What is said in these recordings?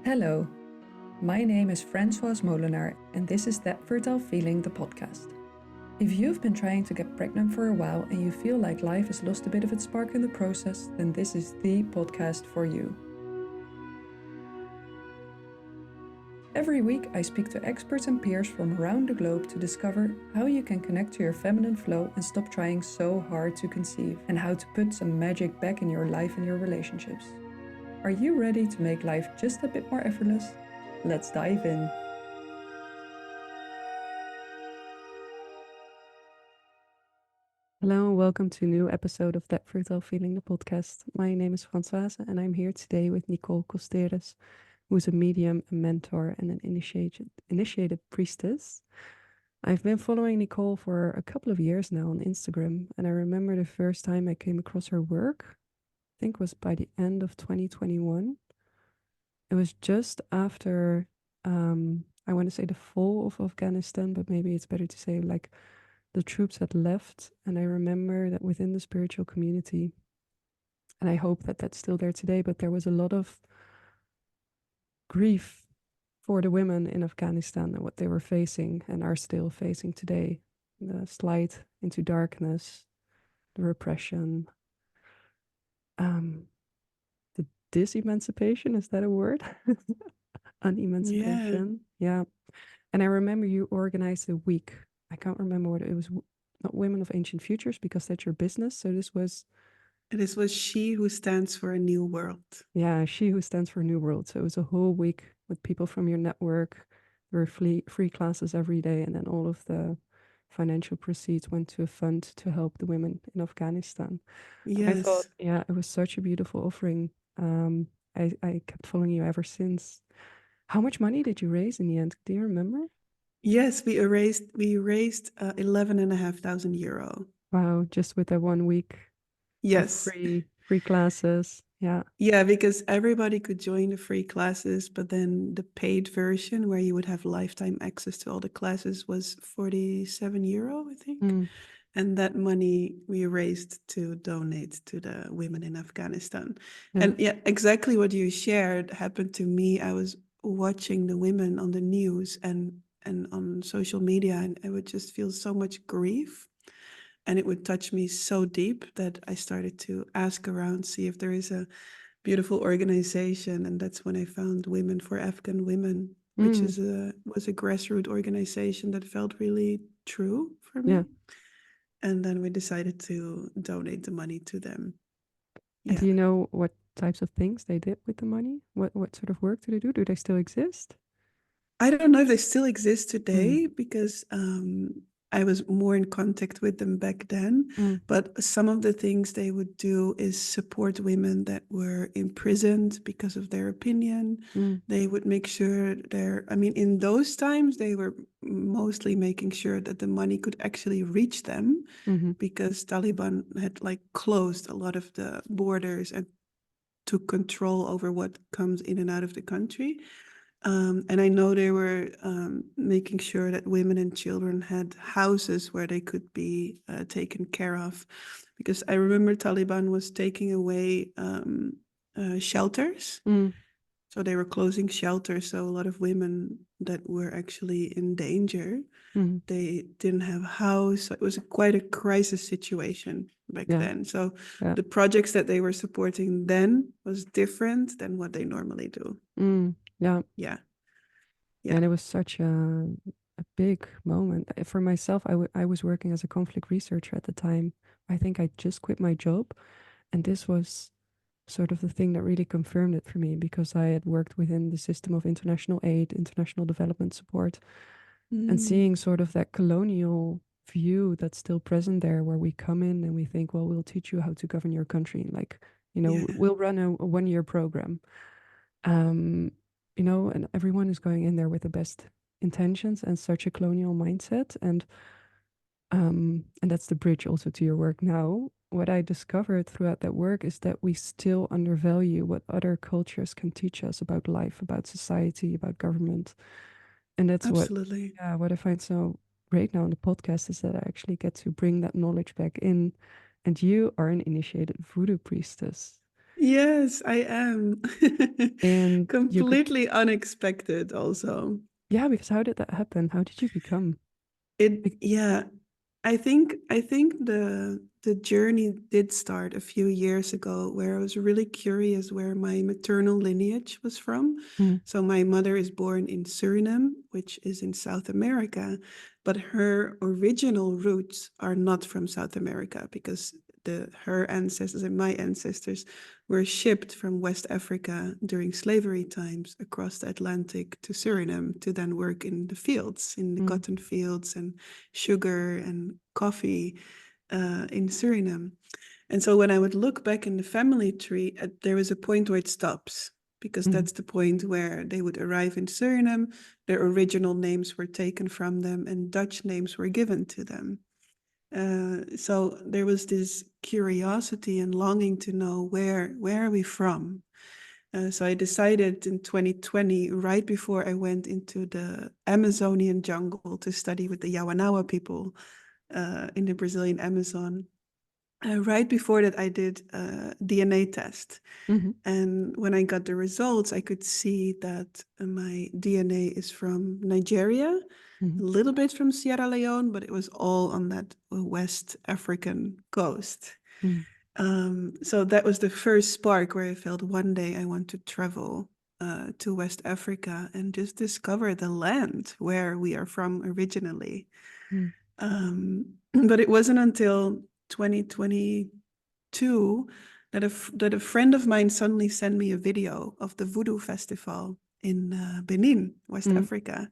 Hello, my name is Francoise Molenaar, and this is That Fertile Feeling, the podcast. If you've been trying to get pregnant for a while and you feel like life has lost a bit of its spark in the process, then this is the podcast for you. Every week, I speak to experts and peers from around the globe to discover how you can connect to your feminine flow and stop trying so hard to conceive, and how to put some magic back in your life and your relationships. Are you ready to make life just a bit more effortless? Let's dive in. Hello and welcome to a new episode of That Fertile Feeling, the podcast. My name is Francoise and I'm here today with Nicole Costerus, who is a medium, a mentor, and an initiated priestess. I've been following Nicole for a couple of years now on Instagram, and I remember the first time I came across her work, I think was by the end of 2021. It was just after, I want to say the fall of Afghanistan, but maybe it's better to say like the troops had left. And I remember that within the spiritual community, and I hope that that's still there today, but there was a lot of grief for the women in Afghanistan and what they were facing and are still facing today. The slide into darkness, the repression, the disemancipation, is that a word? Unemancipation. Yeah. And I remember you organized a week. I can't remember what it was. Not Women of Ancient Futures, because that's your business. So this was She Who Stands for a New World. Yeah, She Who Stands for a New World. So it was a whole week with people from your network. There were free classes every day, and then all of the financial proceeds went to a fund to help the women in Afghanistan. And I thought, Yes. it was such a beautiful offering. I kept following you ever since. How much money did you raise in the end? Do you remember? Yes, we raised 11,500 euro. Wow, just with that 1 week of Yes. free classes. Yeah. Yeah, because everybody could join the free classes, but then the paid version where you would have lifetime access to all the classes was 47 euro, I think. Mm. And that money we raised to donate to the women in Afghanistan. Yeah. And yeah, exactly what you shared happened to me. I was watching the women on the news and on social media, and I would just feel so much grief. And it would touch me so deep that I started to ask around, see if there is a beautiful organization. And that's when I found Women for Afghan Women, which was a grassroots organization that felt really true for me. Yeah. And then we decided to donate the money to them. And Yeah. do you know what types of things they did with the money? What sort of work do they do? Do they still exist? I don't know if they still exist Mm. today because I was more in contact with them back then. Mm. But some of the things they would do is support women that were imprisoned because of their opinion. Mm. They would make sure in those times, they were mostly making sure that the money could actually reach them Mhm. because Taliban had like closed a lot of the borders and took control over what comes in and out of the country. And I know they were making sure that women and children had houses where they could be taken care of. Because I remember Taliban was taking away shelters. Mm. So they were closing shelters. So a lot of women that were actually in danger, Mhm. they didn't have a house. So it was quite a crisis situation back Yeah. then. So Yeah. the projects that they were supporting then was different than what they normally do. Yeah. Yeah. Yeah. And it was such a big moment. For myself, I was working as a conflict researcher at the time. I think I just quit my job, and this was sort of the thing that really confirmed it for me, because I had worked within the system of international aid, international development support, and seeing sort of that colonial view that's still present there, where we come in and we think, well, we'll teach you how to govern your country. Like, we'll run a 1-year program. And everyone is going in there with the best intentions and such a colonial mindset. And that's the bridge also to your work now. What I discovered throughout that work is that we still undervalue what other cultures can teach us about life, about society, about government. And that's Absolutely. what I find so great now on the podcast, is that I actually get to bring that knowledge back in. And you are an initiated voodoo priestess. Yes, I am. And you could, Completely unexpected also. yeah, because how did that happen? How did you become? It, Like, yeah, I think the journey did start a few years ago where I was really curious where my maternal lineage was from. mm, So my mother is born in Suriname, which is in South America, but her original roots are not from South America because her ancestors and my ancestors were shipped from West Africa during slavery times across the Atlantic to Suriname to then work in the fields, in the mm, cotton fields and sugar and coffee in Suriname. And so when I would look back in the family tree, there was a point where it stops because mm, that's the point where they would arrive in Suriname. Their original names were taken from them and Dutch names were given to them. So there was this curiosity and longing to know where are we from. So I decided in 2020, right before I went into the Amazonian jungle to study with the Yawanawa people in the Brazilian Amazon. Right before that, I did a DNA test. mhm, And when I got the results, I could see that my DNA is from Nigeria, mhm, a little bit from Sierra Leone, but it was all on that West African coast. mm, So that was the first spark where I felt one day I want to travel to West Africa and just discover the land where we are from originally. mm, But it wasn't until 2022 that a friend of mine suddenly sent me a video of the Vodou festival in Benin, West mm, Africa.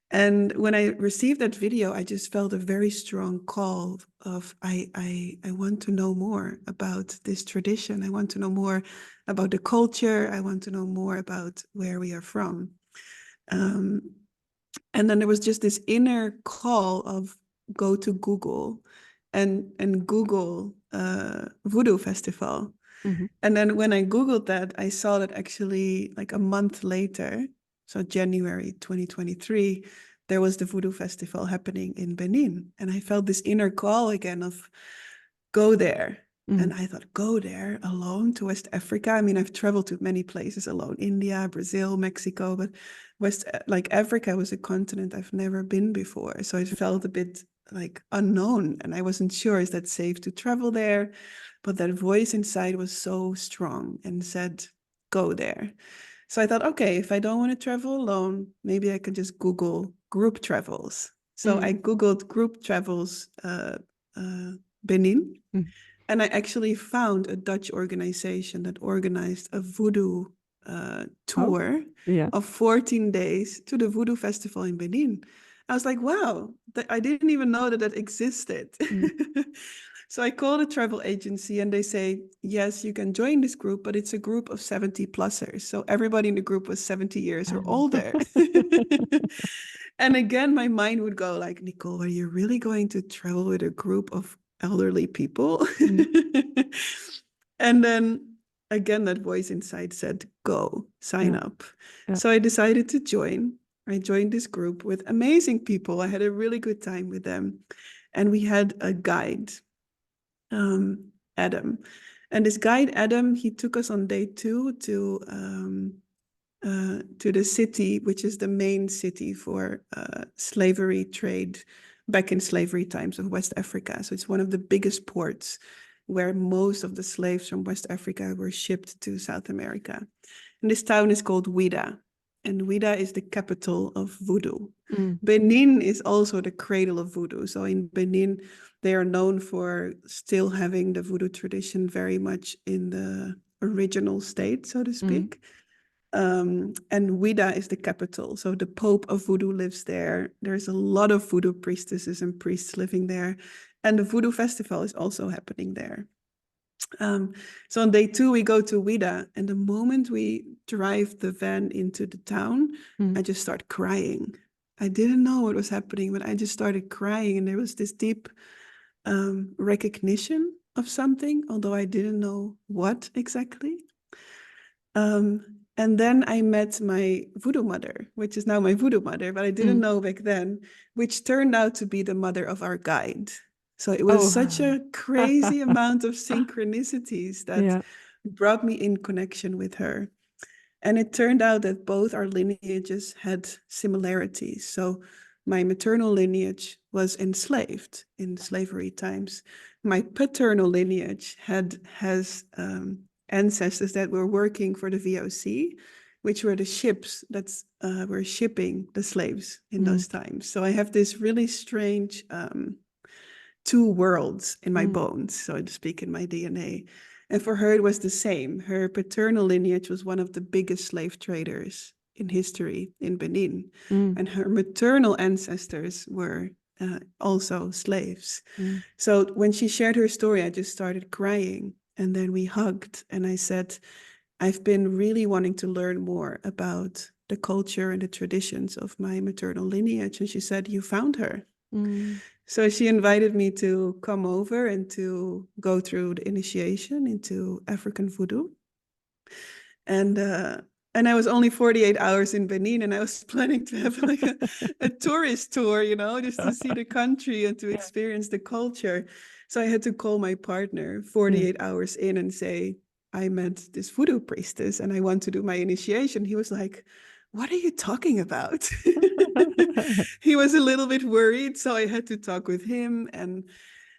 And when I received that video, I just felt a very strong call of I want to know more about this tradition. I want to know more about the culture. I want to know more about where we are from. Um, and then there was just this inner call of go to Google and Google Voodoo Festival. mhm, And then when I Googled that, I saw that actually like a month later, so January 2023, there was the Voodoo Festival happening in Benin. And I felt this inner call again of go there. mhm, And I thought, go there alone to West Africa. I mean, I've traveled to many places alone, India, Brazil, Mexico, but like Africa was a continent I've never been before. So it felt a bit like unknown. And I wasn't sure, is that safe to travel there? But that voice inside was so strong and said, go there. So I thought, okay, if I don't want to travel alone, maybe I could just Google group travels. So mm, I Googled group travels uh, Benin, mm. and I actually found a Dutch organization that organized a voodoo Oh, tour yeah. of 14 days to the voodoo festival in Benin. I was like, wow, I didn't even know that that existed. Mm. So I called a travel agency and they say, yes, you can join this group, but it's a group of 70 plussers. So everybody in the group was 70 years or Oh. older. And again, my mind would go like, Nicole, are you really going to travel with a group of elderly people? Mm, And then again, that voice inside said, go, sign yeah, up. yeah. So I decided to join. I joined this group with amazing people. I had a really good time with them. And we had a guide, Adam. And this guide, Adam, he took us on day 2 to the city, which is the main city for slavery trade back in slavery times of West Africa. So it's one of the biggest ports where most of the slaves from West Africa were shipped to South America. And this town is called Ouida. And Ouida is the capital of voodoo. Mm, Benin is also the cradle of voodoo. So in Benin, they are known for still having the voodoo tradition very much in the original state, so to mm, speak. And Ouida is the capital. So the Pope of Voodoo lives there. There's a lot of voodoo priestesses and priests living there. And the Voodoo Festival is also happening there. So on day 2, we go to Ouida. And the moment we drive the van into the town, mm, I just start crying. I didn't know what was happening, but I just started crying. And there was this deep recognition of something, although I didn't know what exactly. And then I met my voodoo mother, which is now my voodoo mother, but I didn't mm. know back then, which turned out to be the mother of our guide. So it was Oh. such a crazy amount of synchronicities that Yeah. brought me in connection with her. And it turned out that both our lineages had similarities. So my maternal lineage was enslaved in slavery times. My paternal lineage has ancestors that were working for the VOC, which were the ships that were shipping the slaves in those times. So I have this really strange two worlds in my bones, so to speak, in my DNA. And for her, it was the same. Her paternal lineage was one of the biggest slave traders in history in Benin. And her maternal ancestors were also slaves. So when she shared her story, I just started crying. And then we hugged. And I said, I've been really wanting to learn more about the culture and the traditions of my maternal lineage. And she said, you found her. So she invited me to come over and to go through the initiation into African voodoo. And I was only 48 hours in Benin, and I was planning to have like a tourist tour, you know, just to see the country and to experience the culture. So I had to call my partner 48 hours in and say, I met this voodoo priestess and I want to do my initiation. He was like, what are you talking about? He was a little bit worried, so I had to talk with him. And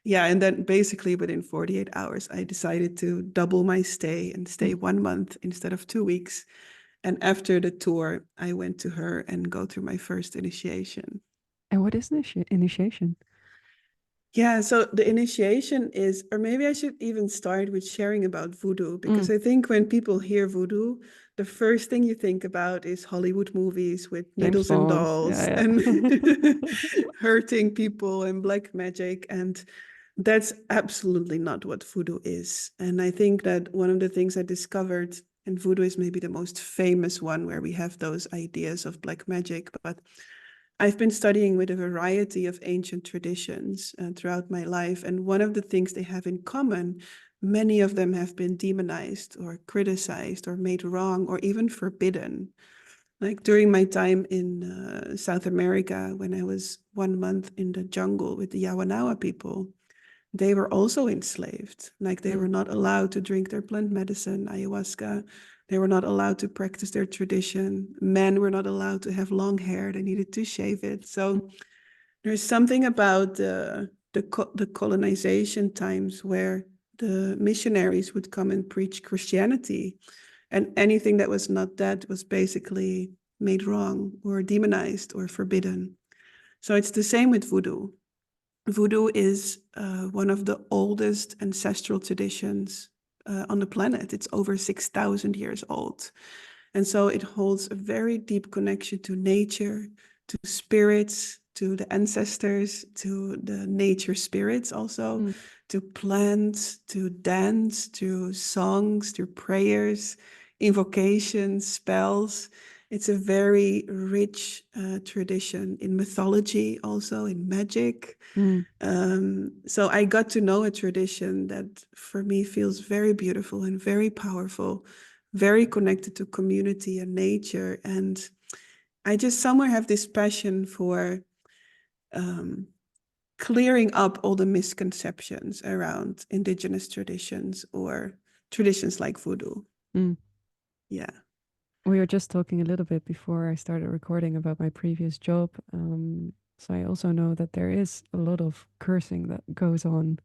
yeah, and then basically within 48 hours, I decided to double my stay and stay 1 month instead of 2 weeks. And after the tour, I went to her and go through my first initiation. And what is initiation? Yeah, so the initiation is, or maybe I should even start with sharing about voodoo, because I think when people hear voodoo, the first thing you think about is Hollywood movies with James needles and Bond. dolls Yeah, and yeah. hurting people and black magic. And that's absolutely not what voodoo is. And I think that one of the things I discovered, and voodoo is maybe the most famous one where we have those ideas of black magic, but I've been studying with a variety of ancient traditions throughout my life. And one of the things they have in common, many of them have been demonized or criticized or made wrong or even forbidden. Like during my time in South America, when I was 1 month in the jungle with the Yawanawa people, they were also enslaved. Like they were not allowed to drink their plant medicine, ayahuasca. They were not allowed to practice their tradition. Men were not allowed to have long hair. They needed to shave it. So there's something about the colonization times where the missionaries would come and preach Christianity, and anything that was not that was basically made wrong or demonized or forbidden. So it's the same with voodoo. Voodoo is one of the oldest ancestral traditions on the planet. It's over 6,000 years old. And so it holds a very deep connection to nature, to spirits, to the ancestors, to the nature spirits also, to plants, to dance, to songs, to prayers, invocations, spells. It's a very rich tradition in mythology, also in magic. So I got to know a tradition that for me feels very beautiful and very powerful, very connected to community and nature. And I just somewhere have this passion for clearing up all the misconceptions around indigenous traditions or traditions like voodoo. Yeah. We were just talking a little bit before I started recording about my previous job. So I also know that there is a lot of cursing that goes on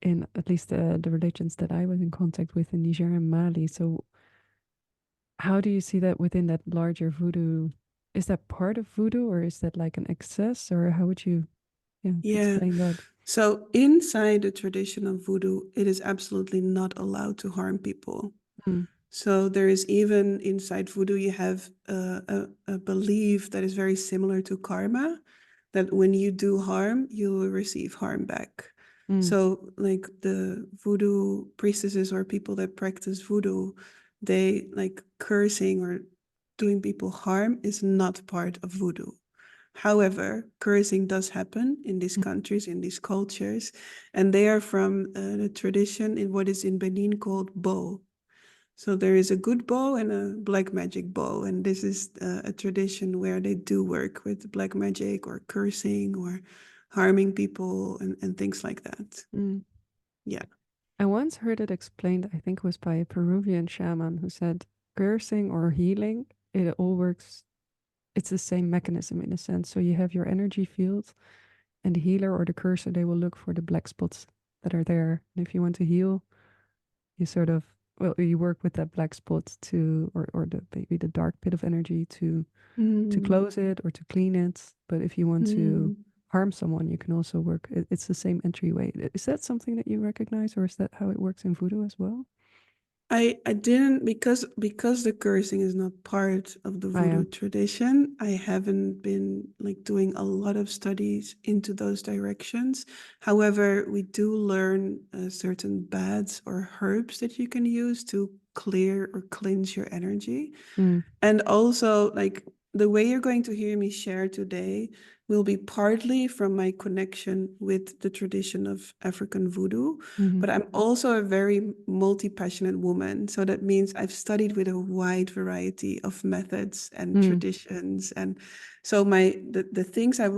in at least the religions that I was in contact with in Niger and Mali. So how do you see that within that larger voodoo? Is that part of voodoo or is that like an excess, or how would you Yeah. explain that? So inside the tradition of voodoo, it is absolutely not allowed to harm people. Mm, So there is even inside voodoo, you have a belief that is very similar to karma, that when you do harm, you will receive harm back. mm, So like the voodoo priestesses or people that practice voodoo, they like cursing or doing people harm is not part of voodoo. However, cursing does happen in these mm, countries, in these cultures, and they are from the tradition in what is in Benin called Bo. So there is a good bow and a black magic bow, and this is a tradition where they do work with black magic or cursing or harming people and things like that. mm. Yeah. I once heard it explained, I think it was by a Peruvian shaman who said cursing or healing, it all works. It's the same mechanism in a sense. So you have your energy field, and the healer or the cursor, they will look for the black spots that are there. And if you want to heal, you sort of, well, you work with that black spot to, or the maybe the dark pit of energy to Mm, close it or to clean it. But if you want to mm. harm someone, you can also work. It's the same entryway. Is that something that you recognize, or is that how it works in voodoo as well? I didn't, because the cursing is not part of the Oh yeah. voodoo tradition. I haven't been like doing a lot of studies into those directions. However, we do learn certain baths or herbs that you can use to clear or cleanse your energy. Mm, And also, like the way you're going to hear me share today will be partly from my connection with the tradition of African voodoo, hmm but I'm also a very multi-passionate woman. So that means I've studied with a wide variety of methods and mm, traditions. And so the things I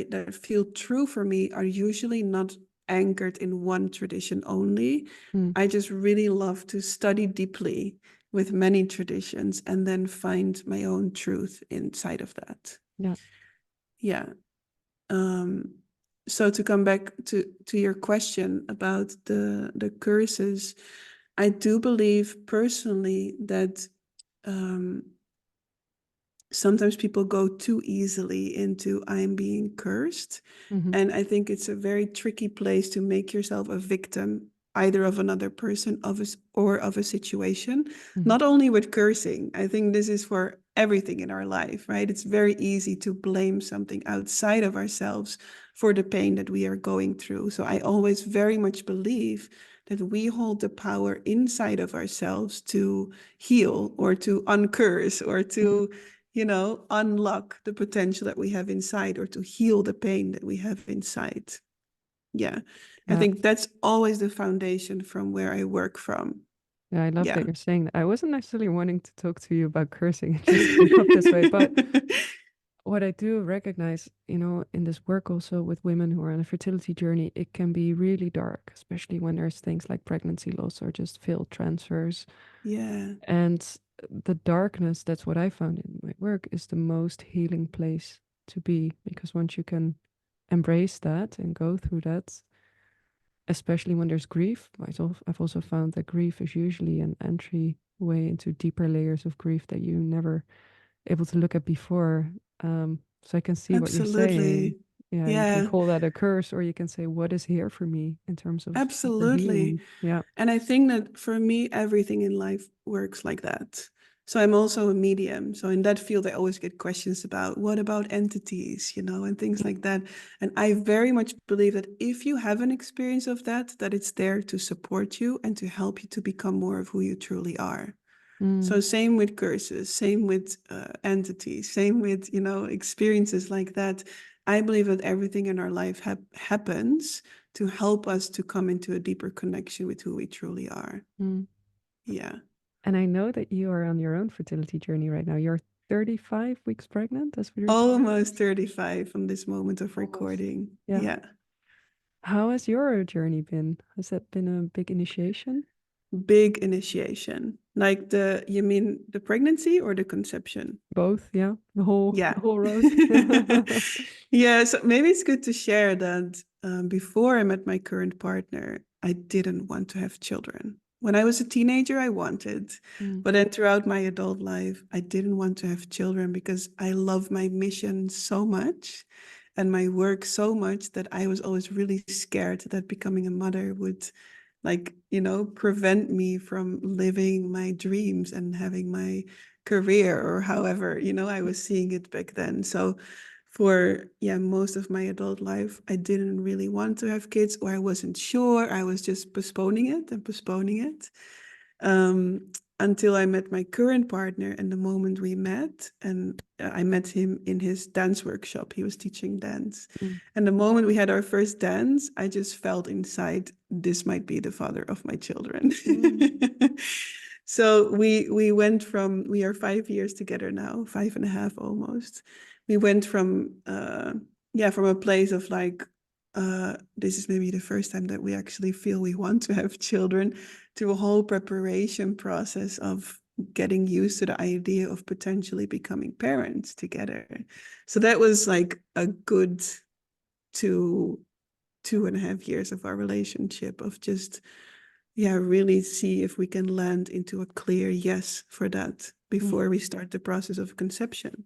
that feel true for me are usually not anchored in one tradition only. mm. I just really love to study deeply with many traditions and then find my own truth inside of that. Yeah. Yeah. Um, so to come back to your question about the curses, I do believe personally that um, sometimes people go too easily into I'm being cursed. hmm And I think it's a very tricky place to make yourself a victim, either of another person or of a situation, hmm not only with cursing. I think this is for everything in our life, right? It's very easy to blame something outside of ourselves for the pain that we are going through. So I always very much believe that we hold the power inside of ourselves to heal or to uncurse or mm. to unlock the potential that we have inside or to heal the pain that we have inside. Yeah. I Yeah. think that's always the foundation from where I work from. Yeah, I love Yeah. that you're saying that. I wasn't necessarily wanting to talk to you about cursing. It just came up this way. But what I do recognize, in this work also with women who are on a fertility journey, it can be really dark, especially when there's things like pregnancy loss or just failed transfers. Yeah. And the darkness, that's what I found in my work, is the most healing place to be. Because once you can embrace that and go through that, especially when there's grief, I've also found that grief is usually an entry way into deeper layers of grief that you never able to look at before. So I can see what you're saying. Absolutely. Yeah, you can Yeah. call that a curse, or you can say, what is here for me in terms of deeper Absolutely. healing? Yeah. And I think that for me, everything in life works like that. So I'm also a medium. So in that field, I always get questions about what about entities, and things like that. And I very much believe that if you have an experience of that, that it's there to support you and to help you to become more of who you truly are. Mm, So same with curses, same with entities, same with, experiences like that. I believe that everything in our life happens to help us to come into a deeper connection with who we truly are. mm. Yeah. And I know that you are on your own fertility journey right now. You're 35 weeks pregnant, that's what you're sharing? Almost 35 from this moment of Almost. recording. Yeah. Yeah. How has your journey been? Has that been a big initiation? Big initiation. Like you mean the pregnancy or the conception? Both, yeah. The whole Yeah. the whole road. Yeah, so maybe it's good to share that before I met my current partner, I didn't want to have children. When I was a teenager, I wanted, Mm, but then throughout my adult life, I didn't want to have children because I love my mission so much and my work so much that I was always really scared that becoming a mother would prevent me from living my dreams and having my career or however, I was seeing it back then. So for most of my adult life, I didn't really want to have kids, or I wasn't sure. I was just postponing it and postponing it um, until I met my current partner. And the moment we met, and I met him in his dance workshop, he was teaching dance. mm, And the moment we had our first dance, I just felt inside, this might be the father of my children. mm, So we are 5 years together now, 5.5 almost. We went from a place of like this is maybe the first time that we actually feel we want to have children, to a whole preparation process of getting used to the idea of potentially becoming parents together. So that was like a good 2.5 years of our relationship, of just, yeah, really see if we can land into a clear yes for that before we start the process of conception.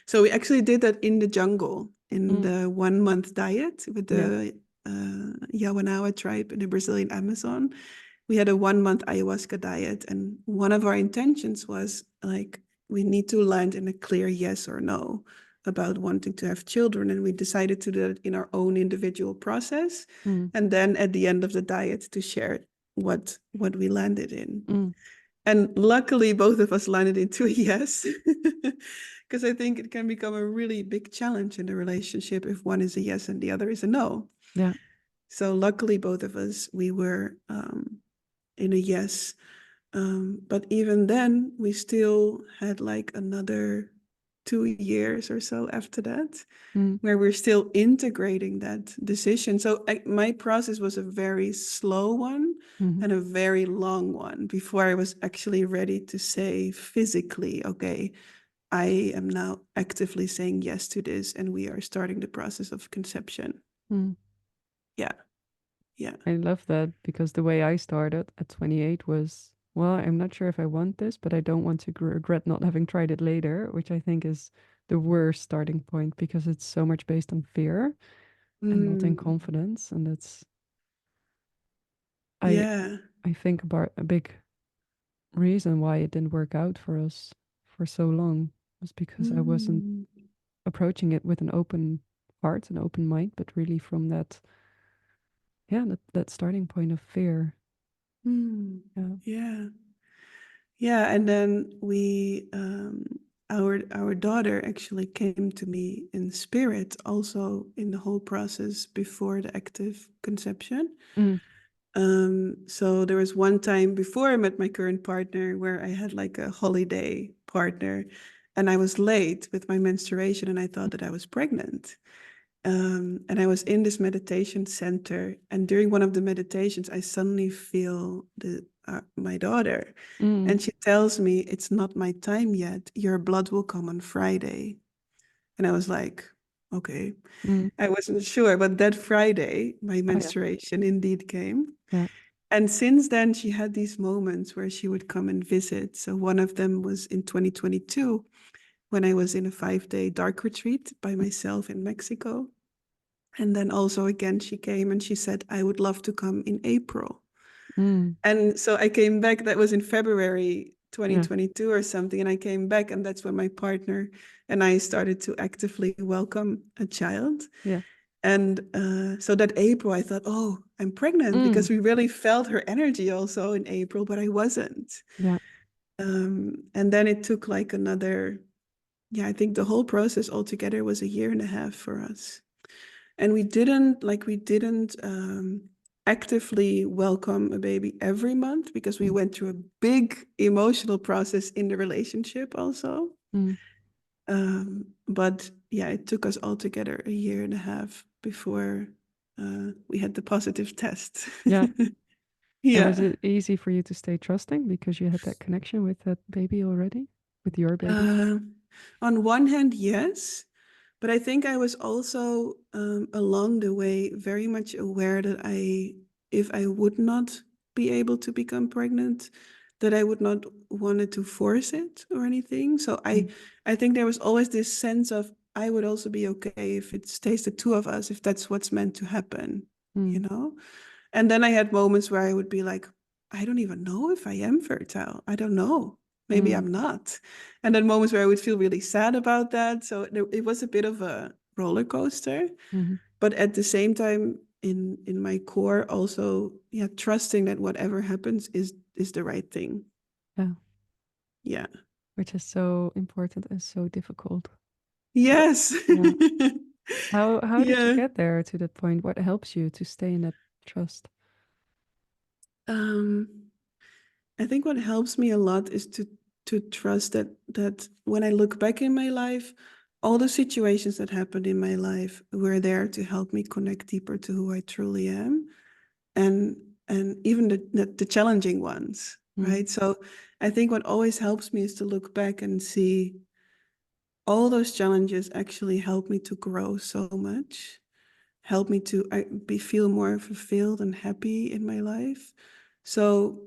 So we actually did that in the jungle, in the 1 month diet with the Nyjama tribe in the Brazilian Amazon. We had a 1 month ayahuasca diet, and one of our intentions was like, we need to land in a clear yes or no about wanting to have children, and we decided to do it in our own individual process, and then at the end of the diet to share what we landed in. And luckily, both of us landed into a yes, because I think it can become a really big challenge in the relationship if one is a yes and the other is a no. Yeah. So luckily, both of us, we were in a yes. But even then, we still had like another 2 years or so after that, where we're still integrating that decision. So my process was a very slow one and a very long one before I was actually ready to say physically, okay, I am now actively saying yes to this, and we are starting the process of conception. Yeah. Yeah. I love that, because the way I started at 28 was, well, I'm not sure if I want this, but I don't want to regret not having tried it later, which I think is the worst starting point, because it's so much based on fear and not in confidence. And that's, I Yeah. I think about a big reason why it didn't work out for us for so long was because I wasn't Mm. approaching it with an open heart, an open mind, but really from that, yeah, that starting point of fear. Yeah. Yeah. Yeah. And then our daughter actually came to me in spirit also in the whole process before the active conception. Mm, So there was one time before I met my current partner where I had like a holiday partner, and I was late with my menstruation, and I thought that I was pregnant. And I was in this meditation center, and during one of the meditations, I suddenly feel my daughter, mm, and she tells me, "It's not my time yet. Your blood will come on Friday." And I was like, "Okay." mm. I wasn't sure, but that Friday, my Oh yeah. menstruation indeed came. Yeah. And since then, she had these moments where she would come and visit. So one of them was in 2022 when I was in a 5-day dark retreat by myself in Mexico. And then also again, she came and she said, I would love to come in April. Mm, And so I came back, that was in February yeah. 2022 or something. And I came back, and that's when my partner and I started to actively welcome a child. Yeah. And so that April, I thought, oh, I'm pregnant, Mm, because we really felt her energy also in April, but I wasn't. yeah. And then it took like another, yeah, I think the whole process altogether was 1.5 years for us. And we didn't actively welcome a baby every month, because we Mm, went through a big emotional process in the relationship also. mm, But yeah, it took us altogether 1.5 years before we had the positive test. yeah. And was Yeah. it easy for you to stay trusting because you had that connection with that baby already, with your baby? Uh, on one hand, yes. But I think I was also along the way very much aware that if I would not be able to become pregnant, that I would not wanted to force it or anything. So Mm, I think there was always this sense of, I would also be okay if it stays the two of us, if that's what's meant to happen, you mm, know? And then I had moments where I would be like, I don't even know if I am fertile. I don't know. Maybe mm, I'm not. And then moments where I would feel really sad about that. So it was a bit of a roller coaster. mhm. But at the same time, in my core, also, yeah, trusting that whatever happens is the right thing. Yeah. Yeah. Which is so important and so difficult. Yes. Yeah. How did you Yeah. get there to that point? What helps you to stay in that trust? Um, I think what helps me a lot is to trust that when I look back in my life, all the situations that happened in my life were there to help me connect deeper to who I truly am, and even the challenging ones, Mm, right? So I think what always helps me is to look back and see all those challenges actually help me to grow so much, help me to feel more fulfilled and happy in my life. So,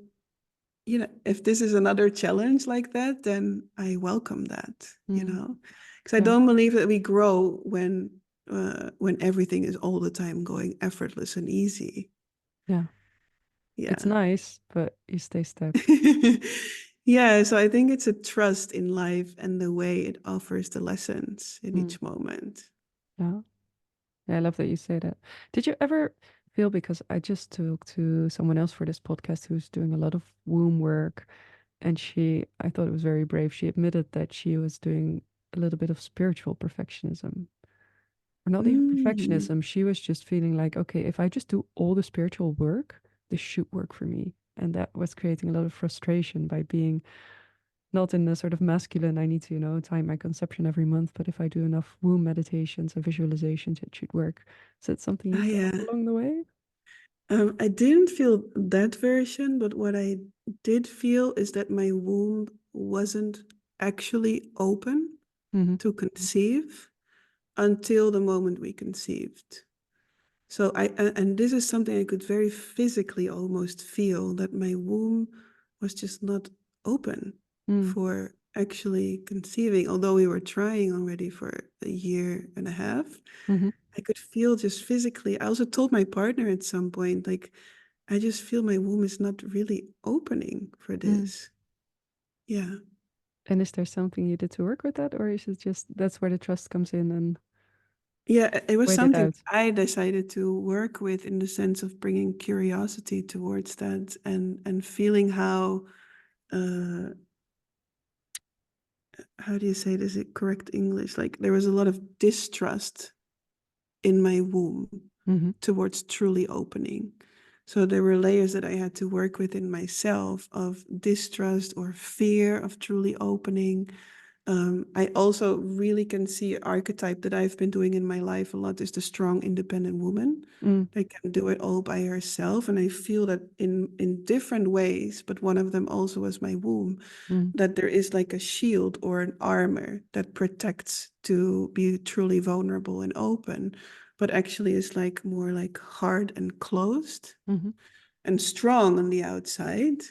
if this is another challenge like that, then I welcome that, mm, because I yeah, don't believe that we grow when everything is all the time going effortless and easy. yeah. It's Yeah. nice, but you stay stuck. Yeah, so I think it's a trust in life and the way it offers the lessons in Mm, each moment. yeah. Yeah, I love that you say that. Did you ever feel, because I just talked to someone else for this podcast who's doing a lot of womb work, and I thought it was very brave. She admitted that she was doing a little bit of spiritual perfectionism, or not even Mm. perfectionism. She was just feeling like, okay, if I just do all the spiritual work, this should work for me. And that was creating a lot of frustration by being not in the sort of masculine, I need to, time my conception every month, but if I do enough womb meditations and visualizations, it should work. Is that something you Ah, felt yeah. along the way? I didn't feel that version, but what I did feel is that my womb wasn't actually open Mm-hmm. to conceive until the moment we conceived. So and this is something I could very physically almost feel, that my womb was just not open Mm, for actually conceiving, although we were trying already for a year and a half. mm-hmm. I could feel just physically. I also told my partner at some point, like, I just feel my womb is not really opening for Mm. this. Yeah. And is there something you did to work with that, or is it just that's where the trust comes in and Yeah, it was wait it something out? I decided to work with, in the sense of bringing curiosity towards that, and feeling uh how do you say this in correct English? Like, there was a lot of distrust in my womb Mm-hmm. towards truly opening. So there were layers that I had to work with in myself, of distrust or fear of truly opening. I also really can see an archetype that I've been doing in my life a lot, is the strong, independent woman Mm, that can do it all by herself. And I feel that in different ways, but one of them also was my womb, mm, that there is like a shield or an armor that protects to be truly vulnerable and open, but actually is like more like hard and closed mm-hmm. and strong on the outside,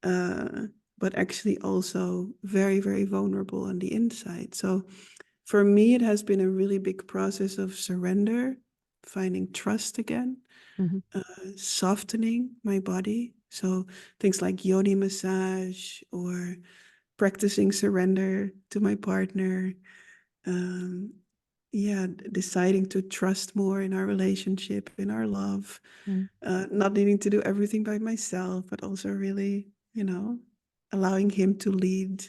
uh, but actually also very, very vulnerable on the inside. So for me, it has been a really big process of surrender, finding trust again, Mm-hmm. uh, softening my body. So things like yoni massage, or practicing surrender to my partner. Um, yeah, deciding to trust more in our relationship, in our love, Mm, not needing to do everything by myself, but also really, allowing him to lead.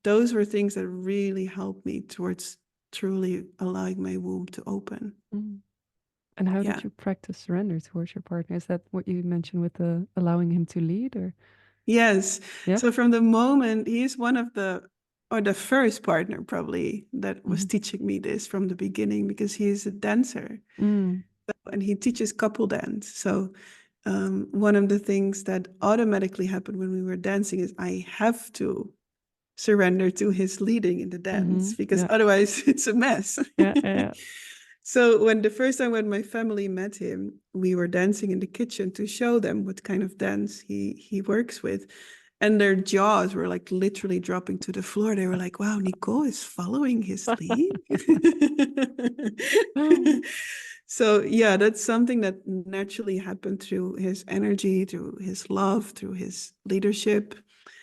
Those were things that really helped me towards truly allowing my womb to open. mm. And how Yeah. did you practice surrender towards your partner? Is that what you mentioned with the allowing him to lead, or Yes. yeah? So from the moment, he's one of the first partner probably that was Mm-hmm. teaching me this from the beginning, because he's a dancer. Mm, And he teaches couple dance. So one of the things that automatically happened when we were dancing is I have to surrender to his leading in the mm-hmm. dance, because Yeah, otherwise it's a mess. yeah, yeah. So when the first time when my family met him, we were dancing in the kitchen to show them what kind of dance he works with. And their jaws were like literally dropping to the floor. They were like, wow, Nicole is following his lead. So yeah, that's something that naturally happened through his energy, through his love, through his leadership.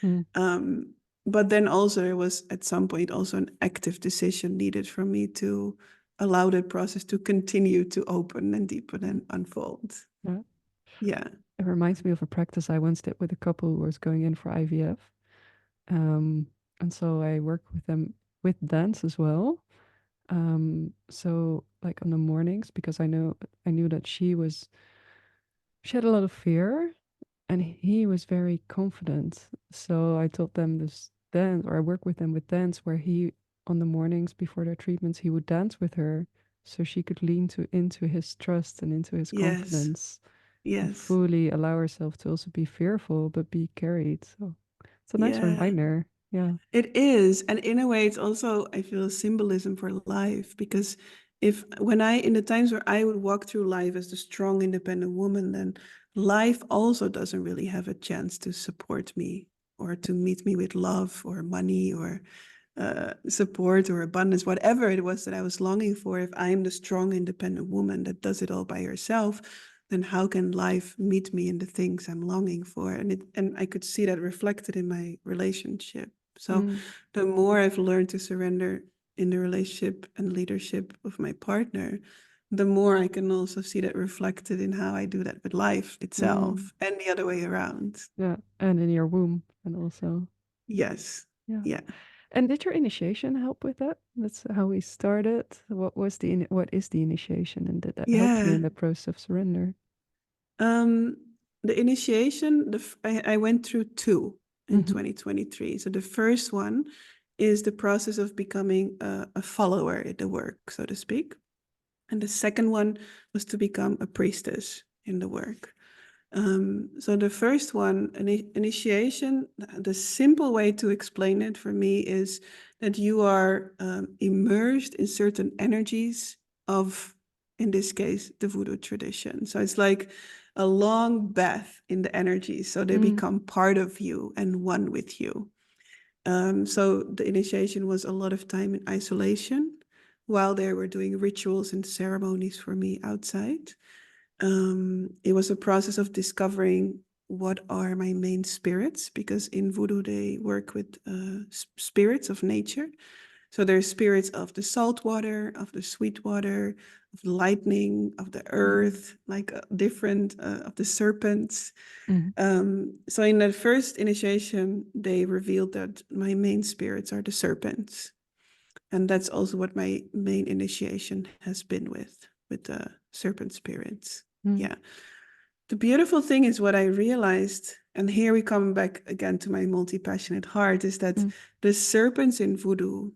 Mm, Um, but then also there was at some point also an active decision needed for me to allow that process to continue to open and deepen mm, and unfold. yeah. Yeah. It reminds me of a practice I once did with a couple who was going in for IVF. Um, and so I work with them with dance as well. So like on the mornings, because I knew that she had a lot of fear, and he was very confident. So I taught them this dance, or I work with them with dance where he on the mornings before their treatments, he would dance with her so she could lean into his trust and into his Yes. confidence and Yes. fully allow herself to also be fearful but be carried. So it's a nice Yeah. reminder. Yeah. It is. And in a way, it's also, I feel, symbolism for life. Because if, when I, in the times where I would walk through life as the strong, independent woman, then life also doesn't really have a chance to support me or to meet me with love or money or support or abundance, whatever it was that I was longing for. If I'm the strong, independent woman that does it all by herself, then how can life meet me in the things I'm longing for? And I could see that reflected in my relationship. So Mm, the more I've learned to surrender in the relationship and leadership of my partner, the more I can also see that reflected in how I do that with life mm, itself and the other way around. yeah. And in your womb and also. Yes. Yeah. Yeah. And did your initiation help with that? That's how we started. What is the initiation, and did that help you Yeah. in the process of surrender? Um, the initiation, I went through two in Mm-hmm. 2023. So the first one is the process of becoming a follower in the work, so to speak. And the second one was to become a priestess in the work. So the first one, initiation, the simple way to explain it for me is that you are immersed in certain energies of, in this case, the Vodou tradition. So it's like a long bath in the energies. So they Mm, become part of you and one with you. So the initiation was a lot of time in isolation while they were doing rituals and ceremonies for me outside. It was a process of discovering what are my main spirits, because in Voodoo they work with spirits of nature. So there's spirits of the salt water, of the sweet water, of the lightning, of the mm, earth, like different of the serpents. mm, So in that first initiation, they revealed that my main spirits are the serpents. And that's also what my main initiation has been with the serpent spirits. mm, Yeah. The beautiful thing is what I realized, and here we come back again to my multi-passionate heart, is that mm, the serpents in voodoo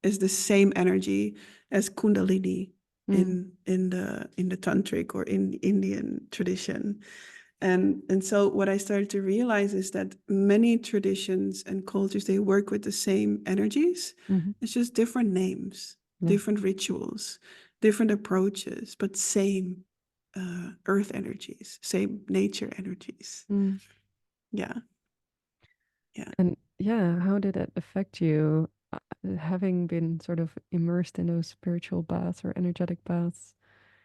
is the same energy as Kundalini mm, in the tantric or in the Indian tradition. And so what I started to realize is that many traditions and cultures, they work with the same energies. mhm. It's just different names, Yeah. different rituals, different approaches, but same earth energies, same nature energies. Mm. Yeah, yeah, And yeah, how did that affect you, having been sort of immersed in those spiritual baths or energetic baths?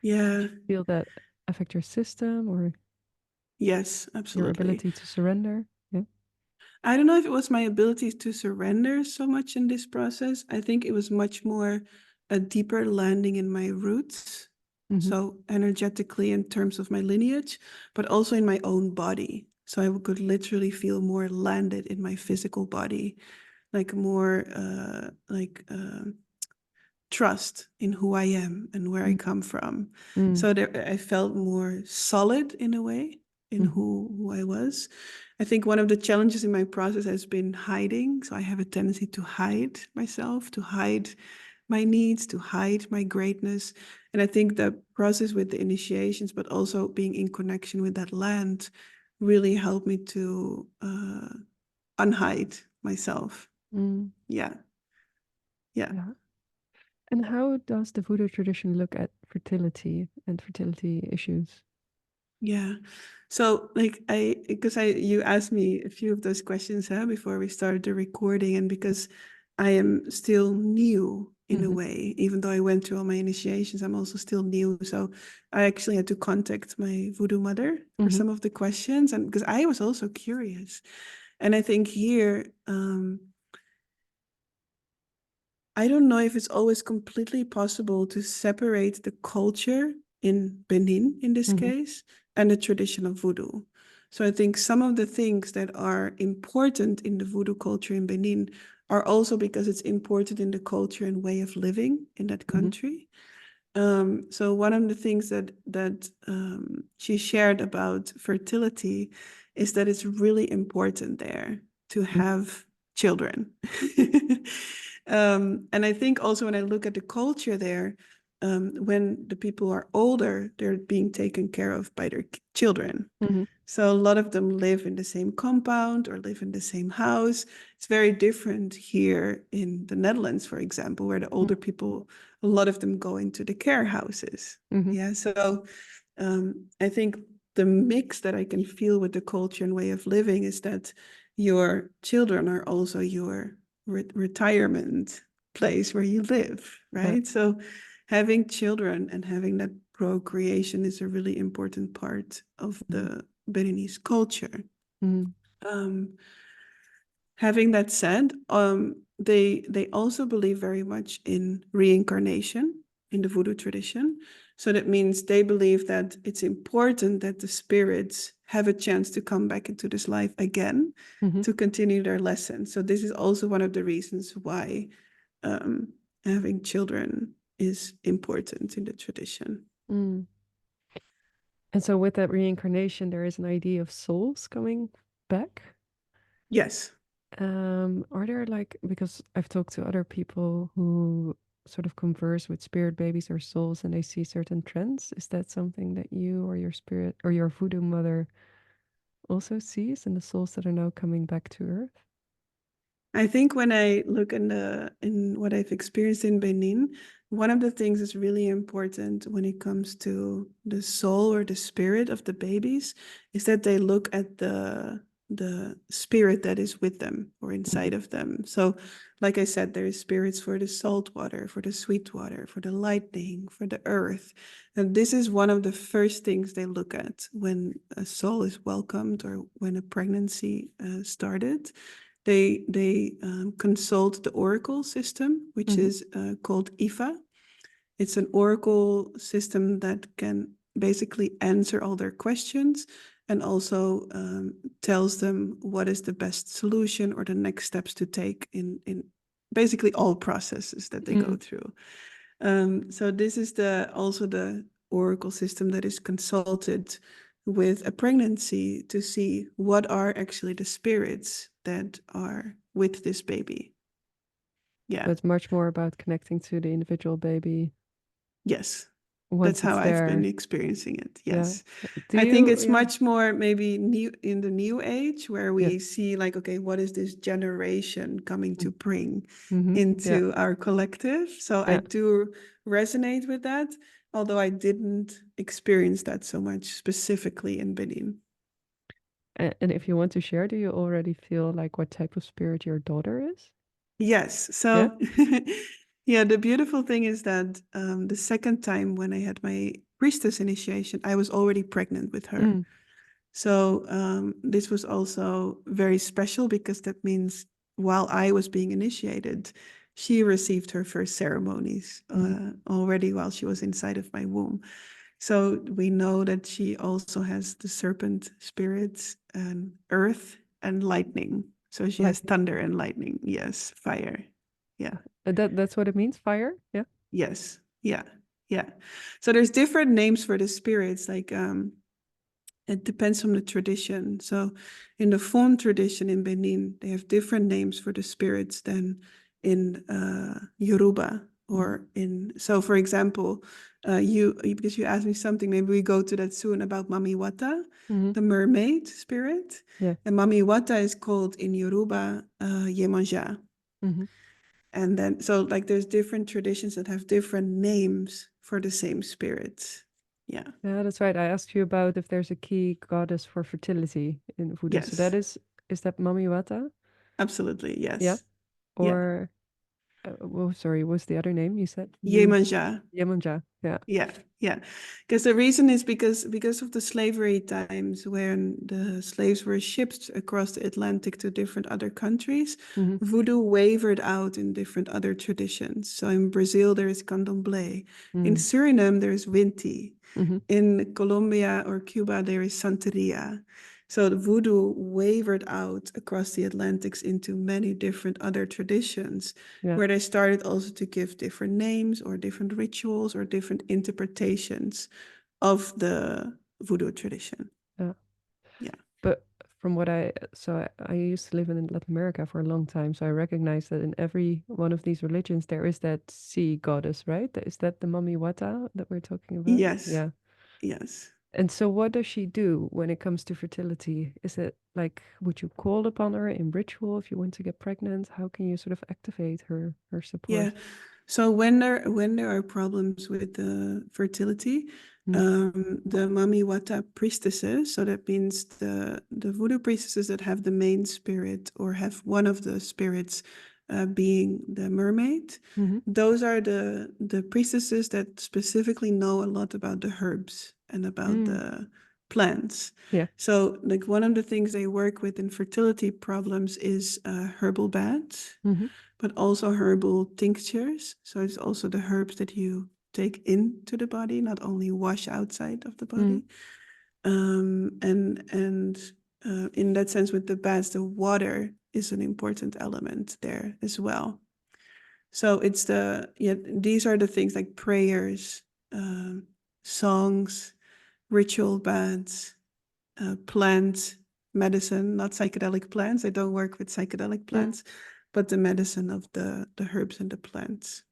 yeah, Feel that affect your system or yes, your absolutely. ability to surrender? Yeah. I don't know if it was my ability to surrender so much in this process. I think it was much more a deeper landing in my roots. Mm-hmm. So energetically in terms of my lineage, but also in my own body. So I could literally feel more landed in my physical body, like more trust in who I am and where I come from. Mm, So there, I felt more solid in a way in mm, who I was. I think one of the challenges in my process has been hiding. So I have a tendency to hide myself, to hide my needs, to hide my greatness. And I think the process with the initiations, but also being in connection with that land, really helped me to unhide myself. mm. Yeah, yeah. Yeah. And how does the Voodoo tradition look at fertility and fertility issues? Yeah. So like because you asked me a few of those questions before we started the recording, and because I am still new in a Mm-hmm. way, even though I went through all my initiations, I'm also still new. So I actually had to contact my voodoo mother for Mm-hmm. some of the questions, and because I was also curious. And I think here, I don't know if it's always completely possible to separate the culture in Benin, in this Mm-hmm. case, and the tradition of voodoo. So I think some of the things that are important in the voodoo culture in Benin are also because it's important in the culture and way of living in that Mm-hmm. country. So one of the things that she shared about fertility is that it's really important there to have children. And I think also when I look at the culture there, when the people are older, they're being taken care of by their children. Mm-hmm. So a lot of them live in the same compound or live in the same house. It's very different here in the Netherlands, for example, where the older people, a lot of them go into the care houses. Mm-hmm. Yeah, so I think the mix that I can feel with the culture and way of living is that your children are also your retirement place where you live, right? So having children and having that procreation is a really important part of the Beninese culture. Mm-hmm. Um, Having that said, they also believe very much in reincarnation in the Vodou tradition. So that means they believe that it's important that the spirits have a chance to come back into this life again Mm-hmm. to continue their lesson. So this is also one of the reasons why um, having children is important in the tradition. Mm. And so with that reincarnation, there is an idea of souls coming back. Yes. Are there like, because I've talked to other people who sort of converse with spirit babies or souls and they see certain trends. Is that something that you or your spirit or your voodoo mother also sees in the souls that are now coming back to Earth? I think when I look in what I've experienced in Benin, one of the things that's really important when it comes to the soul or the spirit of the babies is that they look at the spirit that is with them or inside of them. So, like I said, there is spirits for the salt water, for the sweet water, for the lightning, for the earth. And this is one of the first things they look at when a soul is welcomed or when a pregnancy started. They consult the oracle system, which Mm-hmm. is called IFA. It's an oracle system that can basically answer all their questions and also tells them what is the best solution or the next steps to take in basically all processes that they go Mm. through. So this is also the oracle system that is consulted with a pregnancy to see what are actually the spirits that are with this baby. So Yeah. it's much more about connecting to the individual baby Yes. That's once how it's I've been there. experiencing it. Yeah. Yes. Do I think you, it's yeah. much more maybe new in the new age where Yeah. we see like, okay, what is this generation coming to bring Mm-hmm. Yeah. into our collective? So I Yeah. do resonate with that, although I didn't experience that so much specifically in Benin. And if you want to share, do you already feel like what type of spirit your daughter is? Yes. Yeah. So, yeah, the beautiful thing is that the second time when I had my priestess initiation, I was already pregnant with her. Mm. So this was also very special because that means while I was being initiated, she received her first ceremonies Mm. already while she was inside of my womb. So we know that she also has the serpent spirits and earth and lightning. So she has Lightning. thunder and lightning. Yes, fire. Yeah. That's what it means, fire? Yeah. Yes. Yeah. Yeah. So there's different names for the spirits. Like it depends on the tradition. So in the Fon tradition in Benin, they have different names for the spirits than in Yoruba Mm-hmm. or in. So for example, because you asked me something, maybe we go to that soon about Mami Wata, Mm-hmm. the mermaid spirit. Yeah. And Mami Wata is called in Yoruba Yemanja. Mm-hmm. And then so like there's different traditions that have different names for the same spirits. Yeah. Yeah, that's right. I asked you about if there's a key goddess for fertility in voodoo. So Yes. is that Mami Wata? Absolutely. Yeah. Yes. Yeah. Or well, sorry, what's the other name you said? Yemanja. Yemanja. Yeah. Yeah, yeah. Because the reason is because of the slavery times when the slaves were shipped across the Atlantic to different other countries, Mm-hmm. voodoo wavered out in different other traditions. So in Brazil there is candomblé. In Mm. Suriname there is Winti. Mm-hmm. In Colombia or Cuba there is Santeria. So the voodoo wavered out across the Atlantics into many different other traditions Yeah. where they started also to give different names or different rituals or different interpretations of the voodoo tradition. Yeah. Yeah. But from what I used to live in Latin America for a long time, so I recognize that in every one of these religions there is that sea goddess, right? Is that the Mami Wata that we're talking about? Yes, Yeah. yes. And so what does she do when it comes to fertility? Is it like, would you call upon her in ritual if you want to get pregnant? How can you sort of activate her Yeah. support? So when there are problems with the fertility, Mm, the Mami Wata priestesses, so that means the voodoo priestesses that have the main spirit or have one of the spirits being the mermaid, mm-hmm, those are the priestesses that specifically know a lot about the herbs and about mm, the plants. yeah. So like one of the things they work with in fertility problems is herbal baths, Mm-hmm, but also herbal tinctures. So it's also the herbs that you take into the body, not only wash outside of the mm, body. And in that sense, with the baths, the water is an important element there as well. So it's these are the things like prayers, songs, ritual baths, plant medicine, not psychedelic plants. I don't work with psychedelic mm. plants, but the medicine of the herbs and the plants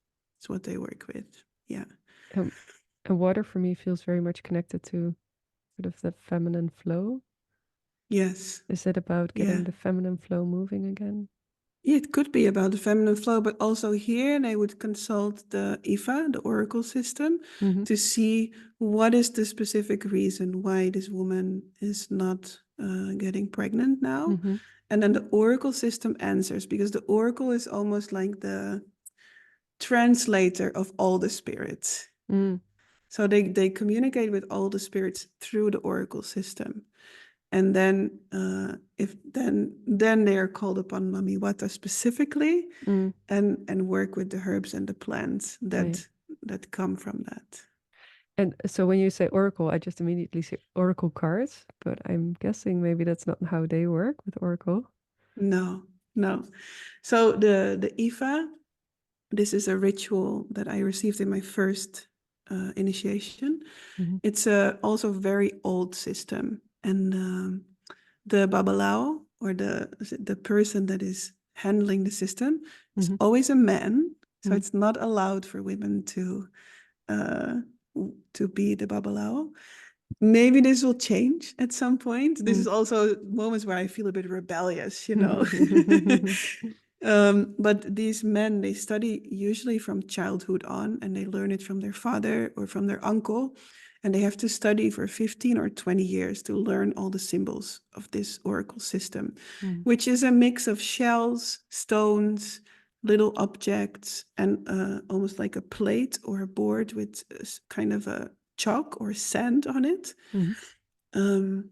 is what they work with. Yeah. Um, and water for me feels very much connected to sort of the feminine flow. Yes. Is it about Yeah. getting the feminine flow moving again? Yeah, it could be about the feminine flow, but also here they would consult the IFA, the oracle system, Mm-hmm, to see what is the specific reason why this woman is not getting pregnant now. mm-hmm, And then the oracle system answers, because the oracle is almost like the translator of all the spirits. mm, So they communicate with all the spirits through the oracle system. And then if then they are called upon Mami Wata specifically mm. and work with the herbs and the plants Oh, yeah. that come from that. And so when you say oracle, I just immediately say oracle cards, but I'm guessing maybe that's not how they work with oracle. No, no. So the Ifa, this is a ritual that I received in my first initiation. Mm-hmm, It's a also very old system, and the babalao or the person that is handling the system is mm-hmm, always a man. So mm, it's not allowed for women uh, to be the babalao. Maybe this will change at some point. This mm. is also moments where I feel a bit rebellious, you know. But these men, they study usually from childhood on, and they learn it from their father or from their uncle. And they have to study for 15 or 20 years to learn all the symbols of this oracle system, Mm, which is a mix of shells, stones, little objects, and almost like a plate or a board with kind of a chalk or sand on it. mhm, Um,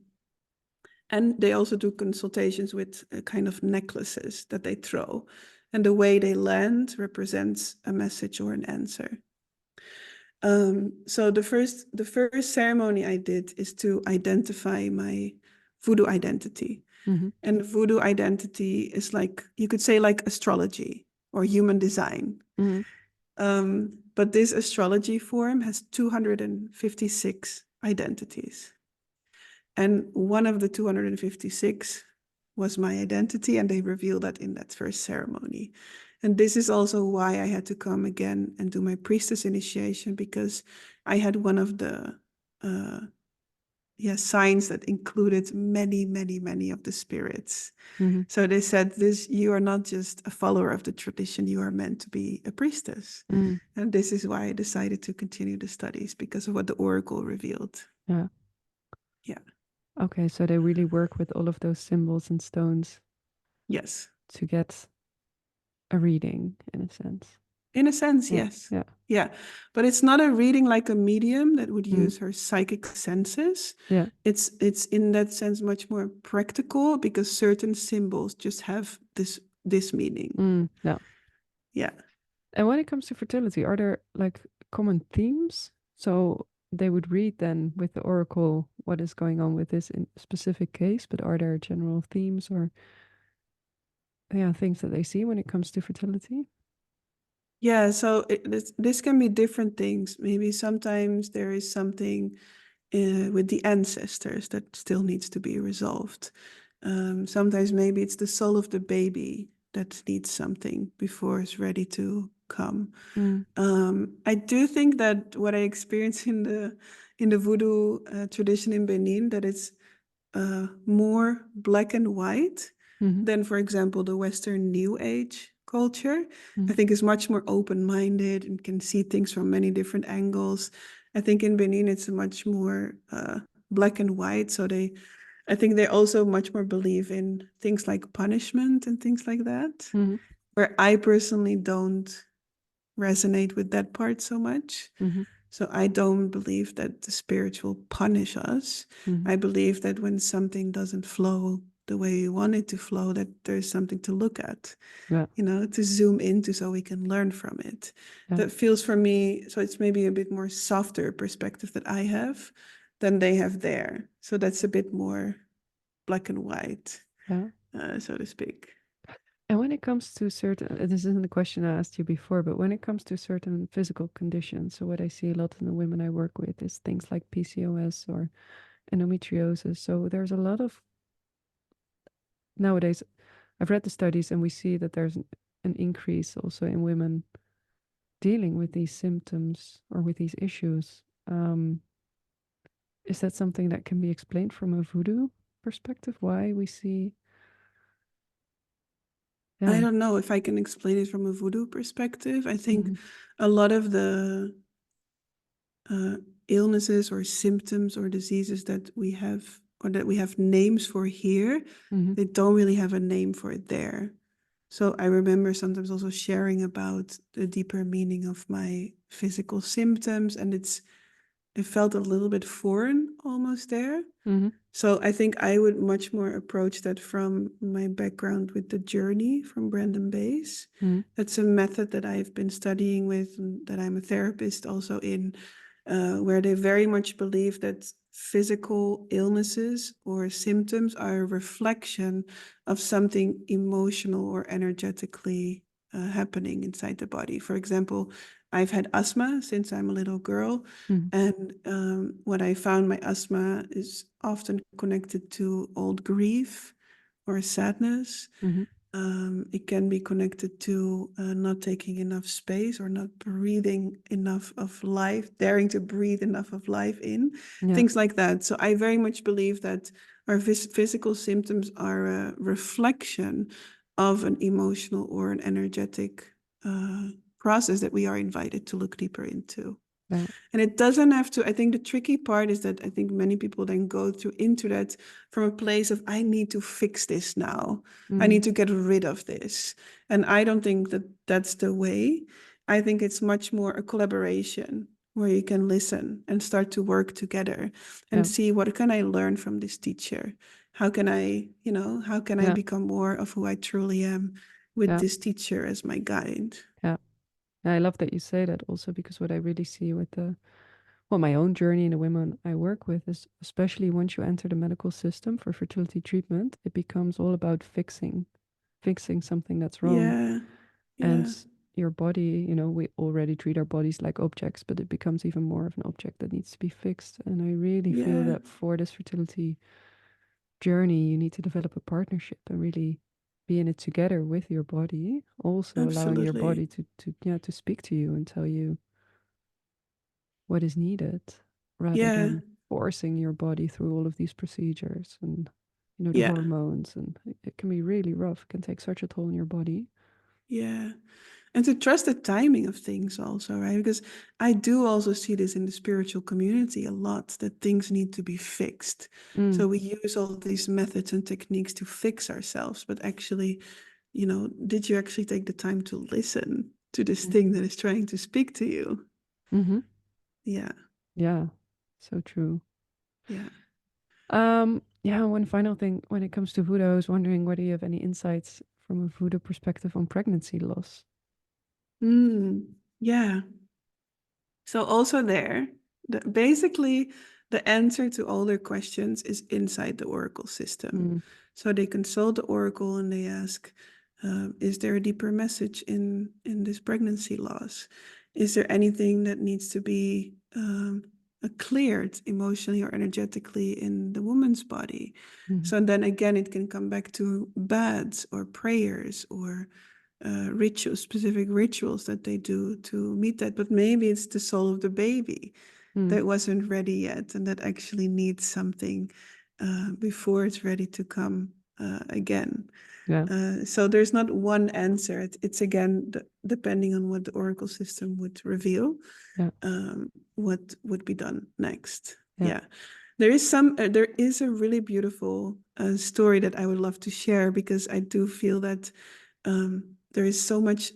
and they also do consultations with kind of necklaces that they throw. And the way they land represents a message or an answer. So the first ceremony I did is to identify my voodoo identity. mhm, And voodoo identity is like, you could say like astrology or human design. mhm, But this astrology form has 256 identities. And one of the 256 was my identity, and they revealed that in that first ceremony. And this is also why I had to come again and do my priestess initiation, because I had one of the uh, signs that included many, many, many of the spirits. mhm, So they said, this, you are not just a follower of the tradition, you are meant to be a priestess. mm. And this is why I decided to continue the studies, because of what the oracle revealed. Yeah. Yeah. Okay, so they really work with all of those symbols and stones Yes. to get a reading in a sense. In a sense, Yeah, yes. yeah, Yeah. But it's not a reading like a medium that would mm, use her psychic senses. yeah, It's in that sense much more practical, because certain symbols just have this meaning. yeah. Yeah. And when it comes to fertility, are there like common themes? So they would read then with the oracle what is going on with this in specific case, but are there general themes or yeah, things that they see when it comes to fertility? Yeah, so this can be different things. Maybe sometimes there is something with the ancestors that still needs to be resolved. Sometimes maybe it's the soul of the baby that needs something before it's ready to come. Mm, I do think that what I experience in the voodoo tradition in Benin, that it's more black and white mhm, than, for example, the Western New Age culture. I mhm, think is much more open-minded and can see things from many different angles. I think in Benin it's much more black and white. I think they also much more believe in things like punishment and things like that, mhm, where I personally don't resonate with that part so much. mhm, So I don't believe that the spirit will punish us. mhm. I believe that when something doesn't flow the way we want it to flow, that there's something to look at, Yeah, to zoom into so we can learn from it. yeah, That feels for me, so it's maybe a bit more softer perspective that I have than they have there. So that's a bit more black and white, yeah. so to speak. And when it comes to certain, this isn't a question I asked you before, but when it comes to certain physical conditions, so what I see a lot in the women I work with is things like PCOS or endometriosis. So there's a lot of, nowadays, I've read the studies and we see that there's an increase also in women dealing with these symptoms or with these issues. Is that something that can be explained from a voodoo perspective? Why we see, I yeah. don't know if I can explain it from a voodoo perspective. I think Mm-hmm. a lot of the uh, illnesses or symptoms or diseases that we have, or that we have names for here, Mm-hmm. they don't really have a name for it there. So I remember sometimes also sharing about the deeper meaning of my physical symptoms, and it felt a little bit foreign almost there. Mm-hmm. So I think I would much more approach that from my background with the journey from Brandon Base. Mm-hmm. That's a method that I've been studying with, and that I'm a therapist also in, where they very much believe that physical illnesses or symptoms are a reflection of something emotional or energetically happening inside the body. For example, I've had asthma since I'm a little girl. Mm-hmm. And what I found, my asthma is often connected to old grief or sadness. Mm-hmm. It can be connected to not taking enough space or not breathing enough of life, daring to breathe enough of life in, Yeah, things like that. So I very much believe that our physical symptoms are a reflection of an emotional or an energetic process that we are invited to look deeper into. yeah. And it doesn't have to, I think the tricky part is that I think many people then go into that from a place of, I need to fix this now. I Mm-hmm. need to get rid of this. And I don't think that that's the way. I think it's much more a collaboration where you can listen and start to work together and Yeah, see, what can I learn from this teacher? How can I yeah, become more of who I truly am with yeah, this teacher as my guide? yeah. And I love that you say that also because what I really see with well, my own journey and the women I work with is especially once you enter the medical system for fertility treatment, it becomes all about fixing something that's wrong. Yeah, And yeah, your body, we already treat our bodies like objects, but it becomes even more of an object that needs to be fixed. And I really feel yeah, that for this fertility journey, you need to develop a partnership and really be in it together with your body, also allowing your absolutely. body to speak to you and tell you what is needed rather Yeah, than forcing your body through all of these procedures and the yeah, hormones, and it can be really rough. It can take such a toll on your body. yeah. And to trust the timing of things also, right? Because I do also see this in the spiritual community a lot, that things need to be fixed. Mm, So we use all these methods and techniques to fix ourselves, but actually, did you actually take the time to listen to this mm, thing that is trying to speak to you? mm-hmm. Yeah, Yeah, so true. yeah. Yeah, one final thing when it comes to voodoo, I was wondering whether you have any insights from a voodoo perspective on pregnancy loss. Yeah. So also there, basically the answer to all their questions is inside the oracle system. Mm, So they consult the oracle and they ask, is there a deeper message in this pregnancy loss? Is there anything that needs to be cleared emotionally or energetically in the woman's body. Mm. So then again, it can come back to baths or prayers or rituals, specific rituals that they do to meet that. But maybe it's the soul of the baby that wasn't ready yet and that actually needs something before it's ready to come again. Yeah. So there's not one answer. It's again, depending on what the oracle system would reveal, Yeah. what would be done next. Yeah. Yeah. There is a really beautiful story that I would love to share, because I do feel that there is so much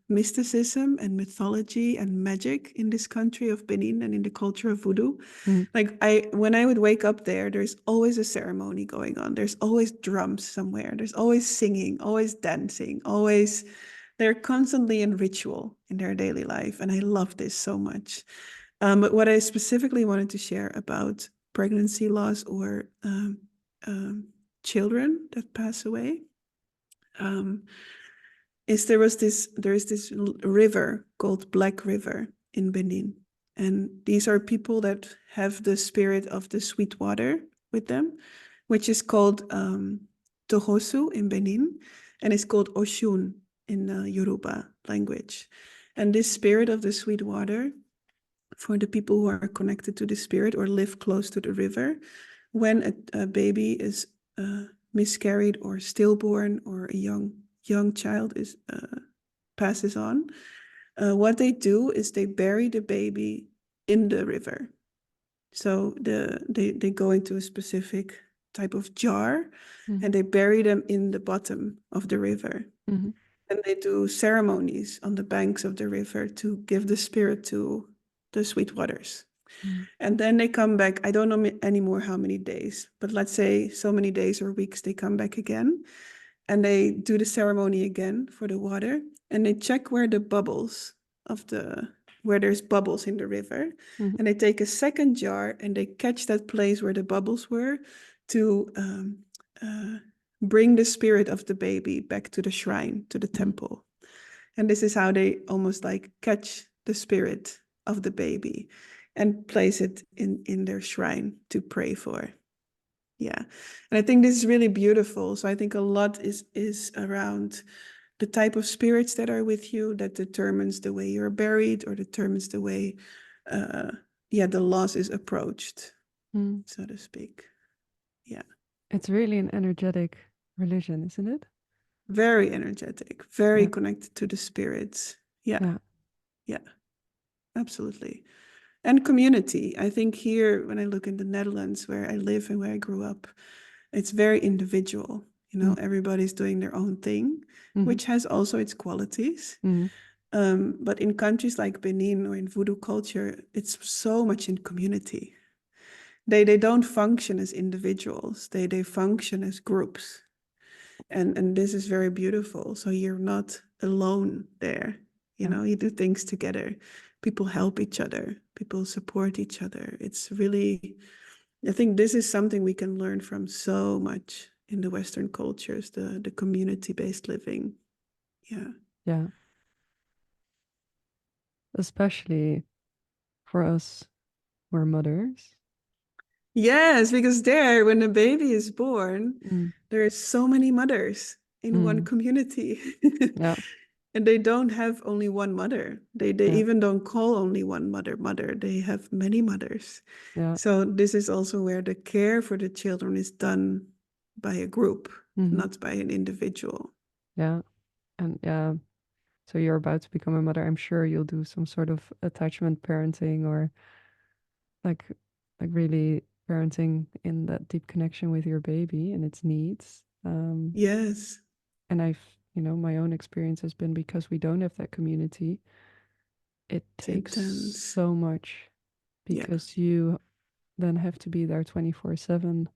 mysticism and mythology and magic in this country of Benin and in the culture of Vodou. Mm. Like when I would wake up there's always a ceremony going on. There's always drums somewhere. There's always singing, always dancing, always. They're constantly in ritual in their daily life, and I love this so much. But what I specifically wanted to share about pregnancy loss or children that pass away is there is this river called Black River in Benin. And these are people that have the spirit of the sweet water with them, which is called Tohosu in Benin, and it's called Oshun in Yoruba language. And this spirit of the sweet water, for the people who are connected to the spirit or live close to the river, when a baby is miscarried or stillborn, or a young child is passes on, what they do is they bury the baby in the river. So they go into a specific type of jar, and they bury them in the bottom of the river. Mm-hmm. And they do ceremonies on the banks of the river to give the spirit to the sweet waters. Mm. And then they come back. I don't know anymore how many days, but let's say so many days or weeks, they come back again, and they do the ceremony again for the water, and they check where the bubbles of where there's bubbles in the river. Mm-hmm. And they take a second jar and they catch that place where the bubbles were to bring the spirit of the baby back to the shrine, to the temple. And this is how they almost like catch the spirit of the baby and place it in their shrine to pray for. Yeah. And I think this is really beautiful. So I think a lot is around the type of spirits that are with you that determines the way you're buried, or determines the way the loss is approached, so to speak. Yeah. It's really an energetic religion, isn't it? Very energetic, very connected to the spirits. Yeah. Yeah. Absolutely. And community. I think here, when I look in the Netherlands, where I live and where I grew up, it's very individual. Everybody's doing their own thing, which has also its qualities. But in countries like Benin or in Vodou culture, it's so much in community. They don't function as individuals. They function as groups. And this is very beautiful. So you're not alone there. You do things together. People help each other. People support each other. It's really, I think this is something we can learn from so much in the Western cultures, the community-based living. Yeah. Yeah. Especially for us who are mothers. Yes, because there, when a baby is born, there are so many mothers in one community. Yeah. And they don't have only one mother. They even don't call only one mother. They have many mothers. Yeah. So this is also where the care for the children is done by a group, not by an individual. Yeah. And yeah, so you're about to become a mother. I'm sure you'll do some sort of attachment parenting, or like really parenting in that deep connection with your baby and its needs. Yes. And my own experience has been, because we don't have that community, it It's takes intense. so much, because you then have to be there 24/7,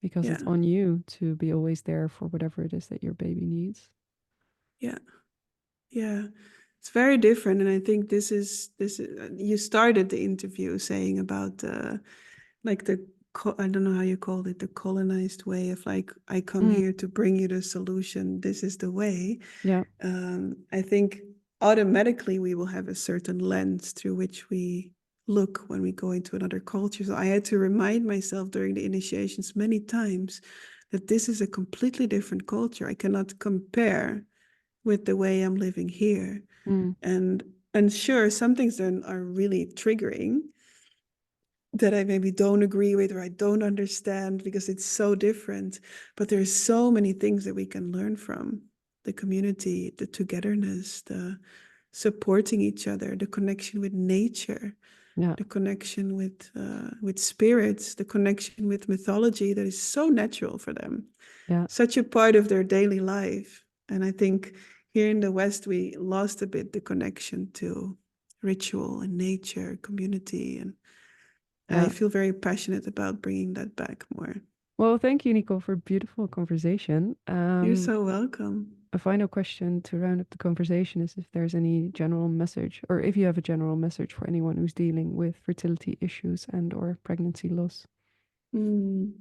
because it's on you to be always there for whatever it is that your baby needs. Yeah. Yeah. It's very different. And I think this is you started the interview saying about like I don't know how you called it, the colonized way of like, I come here to bring you the solution. This is the way. Yeah. I think automatically we will have a certain lens through which we look when we go into another culture. So I had to remind myself during the initiations many times that this is a completely different culture. I cannot compare with the way I'm living here. Mm. And sure, some things then are really triggering that I maybe don't agree with or I don't understand because it's so different. But there's so many things that we can learn from the community, the togetherness, the supporting each other, the connection with nature, Yeah. the connection with spirits, the connection with mythology that is so natural for them, Yeah. such a part of their daily life. And I think here in the West, we lost a bit the connection to ritual and nature, community. And I Yeah. feel very passionate about bringing that back more. Well, thank you, Nicole, for a beautiful conversation. You're so welcome. A final question to round up the conversation is if there's any general message, or if you have a general message for anyone who's dealing with fertility issues and or pregnancy loss. Mm.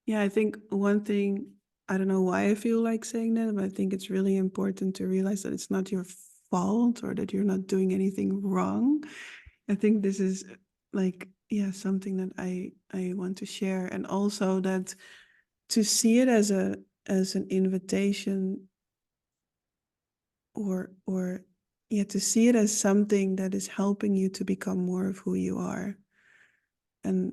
Yeah, I think one thing, I don't know why I feel like saying that, but I think it's really important to realize that it's not your fault or that you're not doing anything wrong. I think this is like, yeah, something that I want to share. And also that to see it as an invitation or yeah, to see it as something that is helping you to become more of who you are. And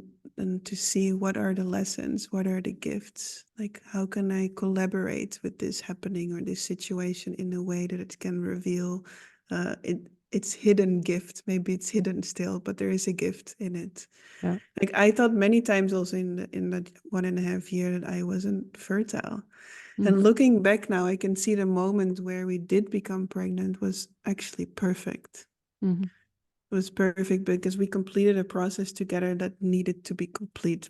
to see what are the lessons, what are the gifts, like how can I collaborate with this happening or this situation in a way that it can reveal its hidden gift. Maybe it's hidden still, but there is a gift in it. Yeah. Like I thought many times also in that 1.5 year that I wasn't fertile. And Mm-hmm. looking back now, I can see the moment where we did become pregnant was actually perfect. Mm-hmm. It was perfect because we completed a process together that needed to be complete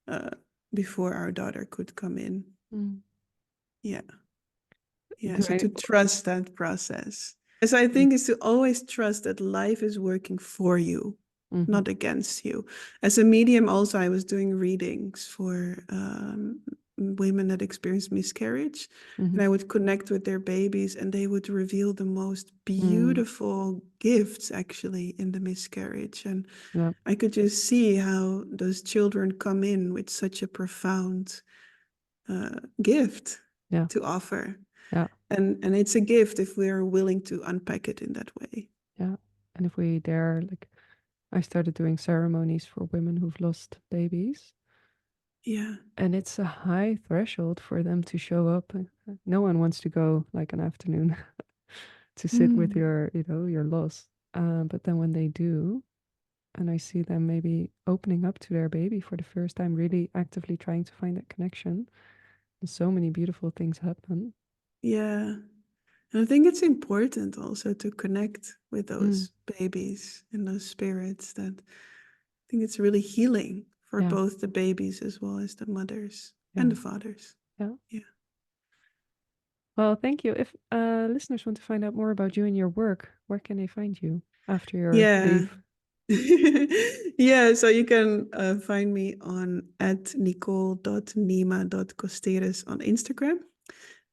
uh, before our daughter could come in. Mm. Yeah, yeah. Do So I? to trust that process. So I think is to always trust that life is working for you, Mm-hmm. not against you. As a medium, also I was doing readings for women that experienced miscarriage, Mm-hmm. and I would connect with their babies, and they would reveal the most Mm. beautiful gifts actually in the miscarriage. And Yeah. I could just see how those children come in with such a profound gift Yeah. to offer. Yeah. And it's a gift if we're willing to unpack it in that way. Yeah. And if we dare, like, I started doing ceremonies for women who've lost babies. Yeah. And it's a high threshold for them to show up. No one wants to go like an afternoon to sit with Mm. your, your loss. But then when they do, and I see them maybe opening up to their baby for the first time, really actively trying to find that connection, and so many beautiful things happen. Yeah. And I think it's important also to connect with Mm. those babies and those spirits that I think it's really healing for Yeah. both the babies as well as the mothers and Yeah. the fathers. Yeah. Yeah. Well, thank you. If listeners want to find out more about you and your work, where can they find you after your Yeah. leave? Yeah, so you can find me on at nicole.nima.costerus on Instagram.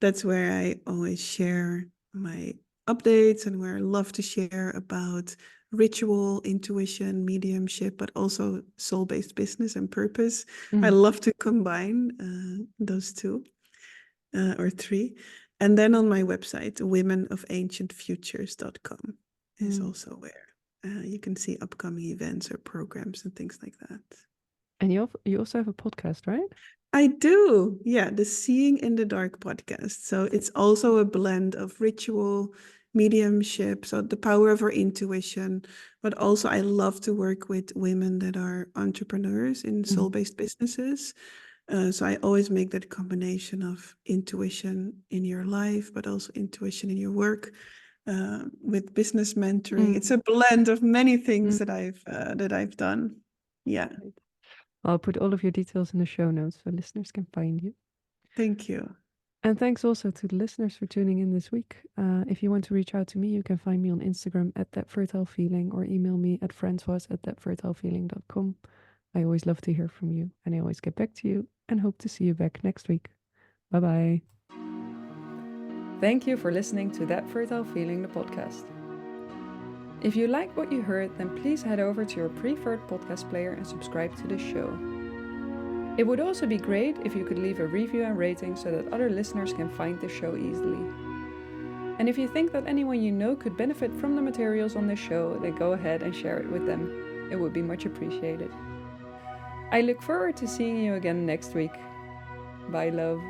That's where I always share my updates and where I love to share about ritual, intuition, mediumship, but also soul-based business and purpose. I Mm. love to combine those two or three. And then on my website, womenofancientfutures.com is Mm. also where you can see upcoming events or programs and things like that. And you also have a podcast, right? I do. Yeah, the Seeing in the Dark podcast. So it's also a blend of ritual, mediumship, so the power of our intuition, but also I love to work with women that are entrepreneurs in Mm. soul-based businesses. So I always make that combination of intuition in your life, but also intuition in your work. With business mentoring, it's Mm. a blend of many things Mm. that I've done. Yeah, Right. I'll put all of your details in the show notes so listeners can find you. thank you. And thanks also to the listeners for tuning in this week. If you want to reach out to me, you can find me on Instagram at thatfertilefeeling or email me at francoise@thatfertilefeeling.com. I always love to hear from you and I always get back to you and hope to see you back next week. Bye bye. Thank you for listening to That Fertile Feeling, the podcast. If you liked what you heard, then please head over to your preferred podcast player and subscribe to the show. It would also be great if you could leave a review and rating so that other listeners can find the show easily. And if you think that anyone you know could benefit from the materials on this show, then go ahead and share it with them. It would be much appreciated. I look forward to seeing you again next week. Bye, love.